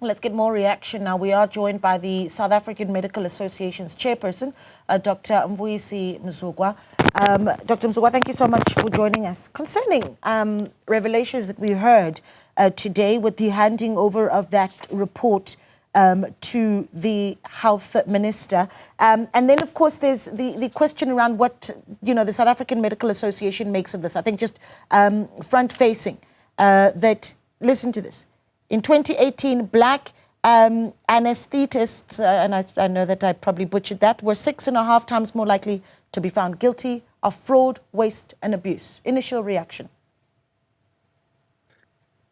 Let's get more reaction now. We are joined by the South African Medical Association's chairperson, Dr Mvuyisi Mzukwa. Dr Mzukwa, thank you so much for joining us. Concerning revelations that we heard today with the handing over of that report to the health minister. And then, of course, there's the question around what, the South African Medical Association makes of this. I think just front-facing, that, listen to this. In 2018, black anesthetists, and I know that I probably butchered that, were 6.5 times more likely to be found guilty of fraud, waste, and abuse. Initial reaction.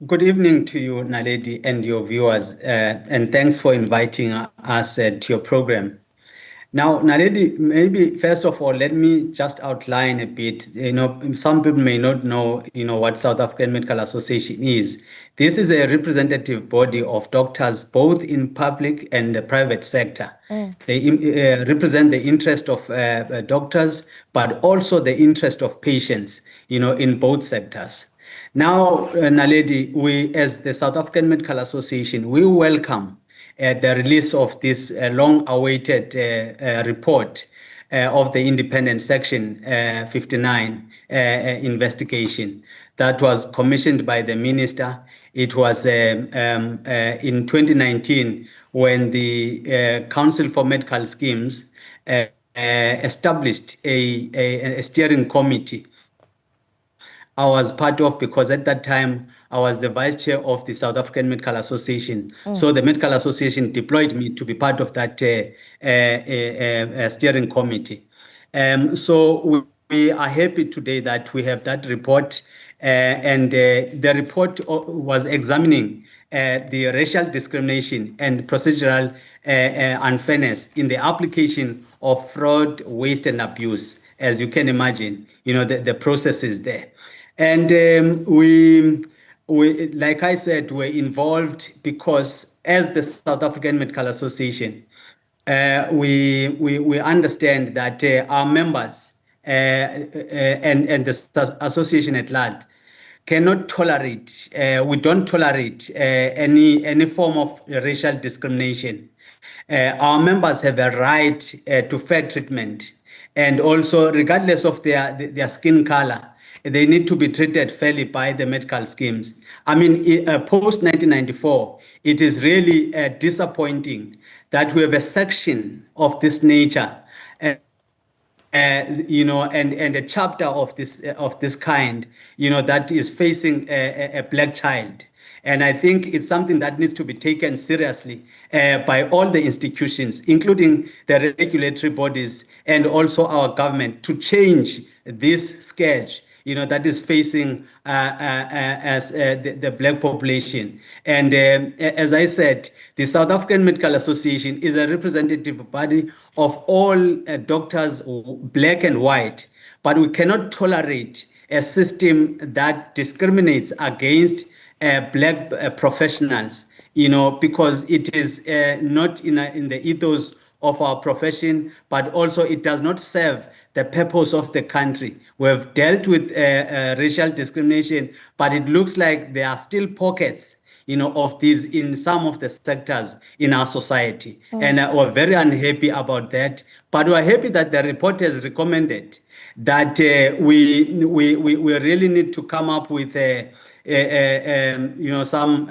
Good evening to you, Naledi, and your viewers, and thanks for inviting us to your program. Now, Naledi, maybe first of all, let me just outline a bit. Some people may not know, what South African Medical Association is. This is a representative body of doctors, both in public and the private sector. They represent the interest of doctors, but also the interest of patients, in both sectors. Now, Naledi, we, as the South African Medical Association, we welcome the release of this long-awaited report of the independent Section 59 investigation that was commissioned by the minister. It was in 2019 when the Council for Medical Schemes established a steering committee I was part of, because at that time I was the vice chair of the South African Medical Association. So the Medical Association deployed me to be part of that steering committee. So we are happy today that we have that report, and the report was examining the racial discrimination and procedural unfairness in the application of fraud, waste, and abuse. As you can imagine, the process is there. And we, like I said, we're involved because as the South African Medical Association, we understand that our members and the association at large cannot tolerate, we don't tolerate any form of racial discrimination. Our members have a right to fair treatment, and also regardless of their skin color, they need to be treated fairly by the medical schemes. I mean, post-1994, it is really disappointing that we have a section of this nature, and a chapter of this kind, that is facing a black child. And I think it's something that needs to be taken seriously by all the institutions, including the regulatory bodies and also our government, to change this scourge that is facing the black population. And as I said, the South African Medical Association is a representative body of all doctors, black and white, but we cannot tolerate a system that discriminates against black professionals, because it is not in the ethos of our profession, but also it does not serve the purpose of the country. We have dealt with racial discrimination, but it looks like there are still pockets, of these in some of the sectors in our society. And we're very unhappy about that. But we're happy that the report has recommended that we really need to come up with some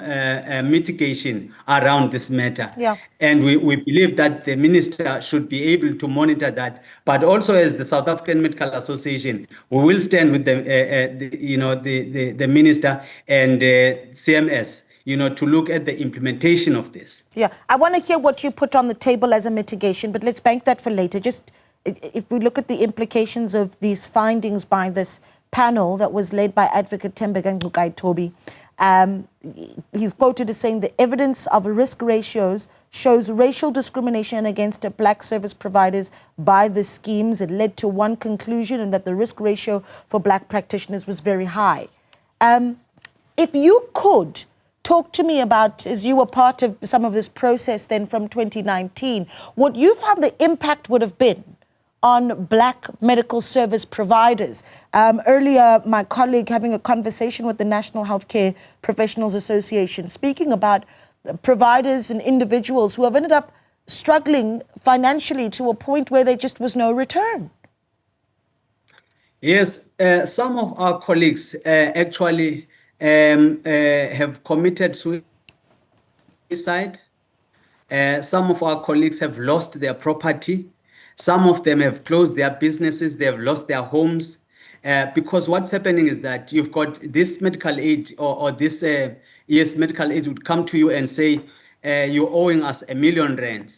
mitigation around this matter. Yeah. And we believe that the minister should be able to monitor that. But also, as the South African Medical Association, we will stand with the minister and CMS, to look at the implementation of this. Yeah, I want to hear what you put on the table as a mitigation, but let's bank that for later. Just if we look at the implications of these findings by this panel that was led by Advocate Thembeka Toby, he's quoted as saying the evidence of risk ratios shows racial discrimination against black service providers by the schemes. It led to one conclusion, and that the risk ratio for black practitioners was very high. If you could talk to me about, as you were part of some of this process then from 2019, what you found the impact would have been on black medical service providers. Earlier, my colleague having a conversation with the National Healthcare Professionals Association, speaking about providers and individuals who have ended up struggling financially to a point where there just was no return. Yes, some of our colleagues actually have committed suicide. Some of our colleagues have lost their property. Some of them have closed their businesses. They have lost their homes. Because what's happening is that you've got this medical aid or this medical aid would come to you and say, you're owing us R1 million.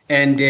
And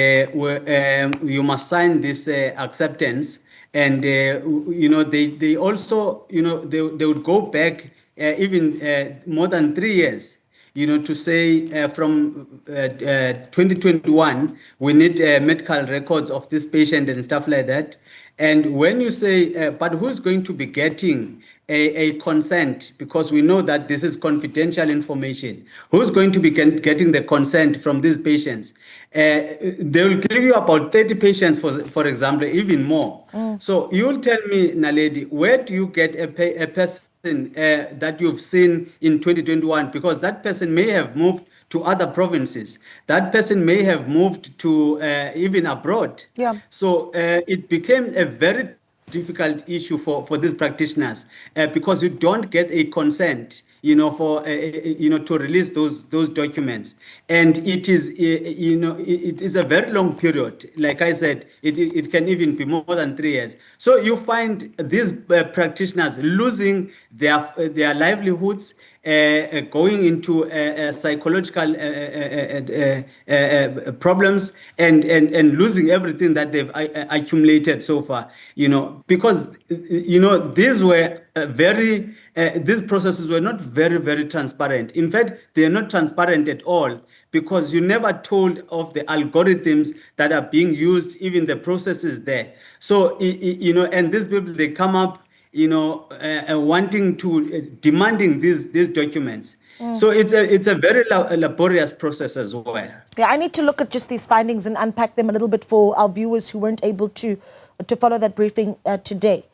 you must sign this acceptance. And, they also, they would go back even more than 3 years, to say from 2021, we need medical records of this patient and stuff like that. And when you say, but who's going to be getting a consent, because we know that this is confidential information, who's going to be getting the consent from these patients? They will give you about 30 patients, for example, even more. So you'll tell me, Naledi, where do you get a person that you've seen in 2021? Because that person may have moved to other provinces. That person may have moved to even abroad. Yeah. So it became a very difficult issue for these practitioners because you don't get a consent, for to release those documents, and it is it is a very long period. Like I said, it can even be more than 3 years. So you find these practitioners losing their livelihoods, going into psychological problems and losing everything that they've accumulated so far, because these were these processes were not very, very transparent. In fact, they are not transparent at all, because you never told of the algorithms that are being used, even the processes there. So, and these people, they come up, wanting to, demanding these documents. So it's a very laborious process as well. Yeah, I need to look at just these findings and unpack them a little bit for our viewers who weren't able to follow that briefing today.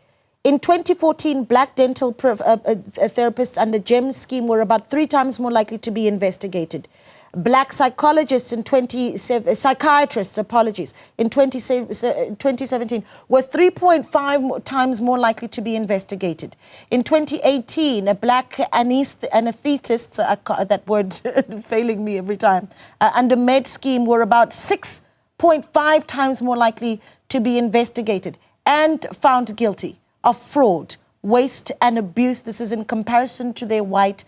In 2014, black dental therapists under GEMS scheme were about 3 times more likely to be investigated. Black psychologists in psychiatrists, in 2017 were 3.5 times more likely to be investigated. In 2018, a black anesthetist, that word failing me every time, under med scheme were about 6.5 times more likely to be investigated and found guilty of fraud, waste and abuse. This is in comparison to their white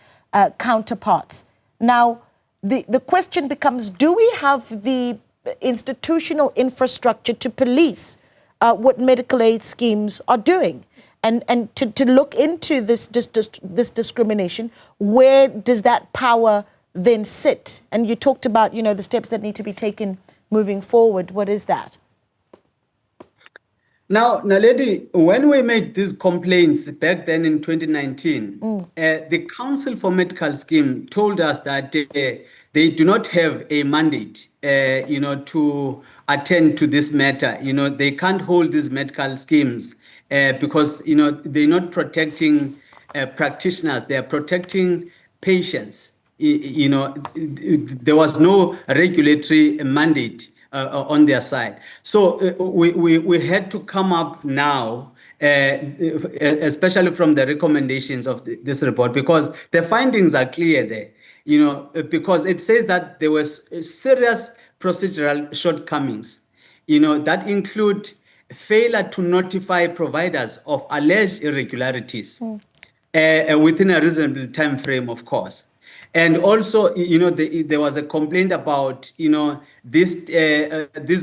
counterparts. Now, the question becomes, do we have the institutional infrastructure to police what medical aid schemes are doing? And to look into this discrimination, where does that power then sit? And you talked about, the steps that need to be taken moving forward. What is that? Now, Naledi, when we made these complaints back then in 2019, the Council for Medical Scheme told us that they do not have a mandate, to attend to this matter. They can't hold these medical schemes because, they're not protecting practitioners. They are protecting patients. There was no regulatory mandate on their side. So we had to come up now, especially from the recommendations of this report, because the findings are clear there, because it says that there was serious procedural shortcomings, that include failure to notify providers of alleged irregularities within a reasonable time frame, of course. And also, there was a complaint about, these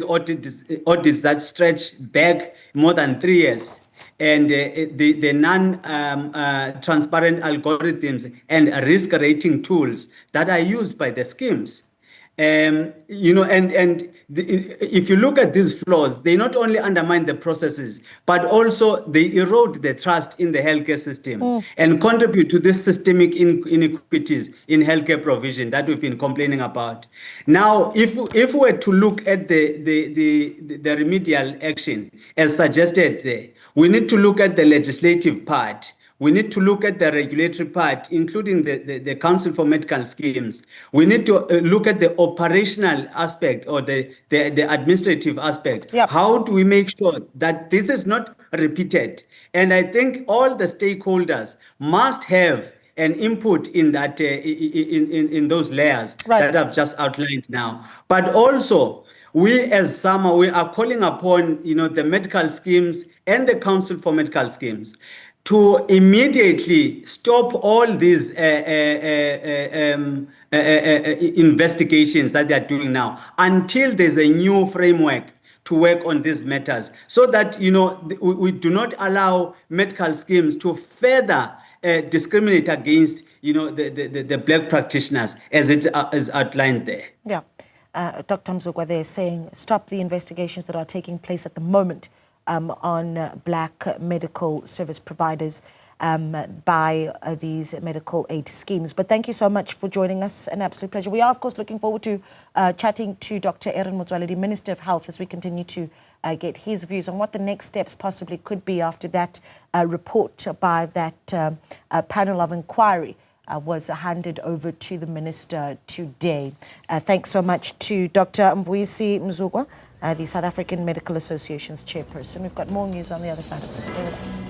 audits that stretch back more than 3 years, and the non-transparent algorithms and risk rating tools that are used by the schemes. If you look at these flaws, they not only undermine the processes, but also they erode the trust in the healthcare system and contribute to the systemic inequities in healthcare provision that we've been complaining about. Now, if we were to look at the remedial action as suggested there, we need to look at the legislative part, We need to look at the regulatory part, including the Council for Medical Schemes. We need to look at the operational aspect or the administrative aspect. Yep. How do we make sure that this is not repeated? And I think all the stakeholders must have an input in that in those layers that I've just outlined now. But also, we as SAMA, we are calling upon the medical schemes and the Council for Medical Schemes to immediately stop all these investigations that they are doing now until there's a new framework to work on these matters, so that we do not allow medical schemes to further discriminate against the black practitioners as it is outlined there. Yeah. Dr. Mzukwa, they're saying stop the investigations that are taking place at the moment on black medical service providers by these medical aid schemes. But thank you so much for joining us. An absolute pleasure. We are, of course, looking forward to chatting to Dr. Aaron Motsoaledi, Minister of Health, as we continue to get his views on what the next steps possibly could be after that report by that panel of inquiry was handed over to the minister today. Thanks so much to Dr. Mvuyisi Mzukwa, the South African Medical Association's chairperson. We've got more news on the other side of this. Stay with us.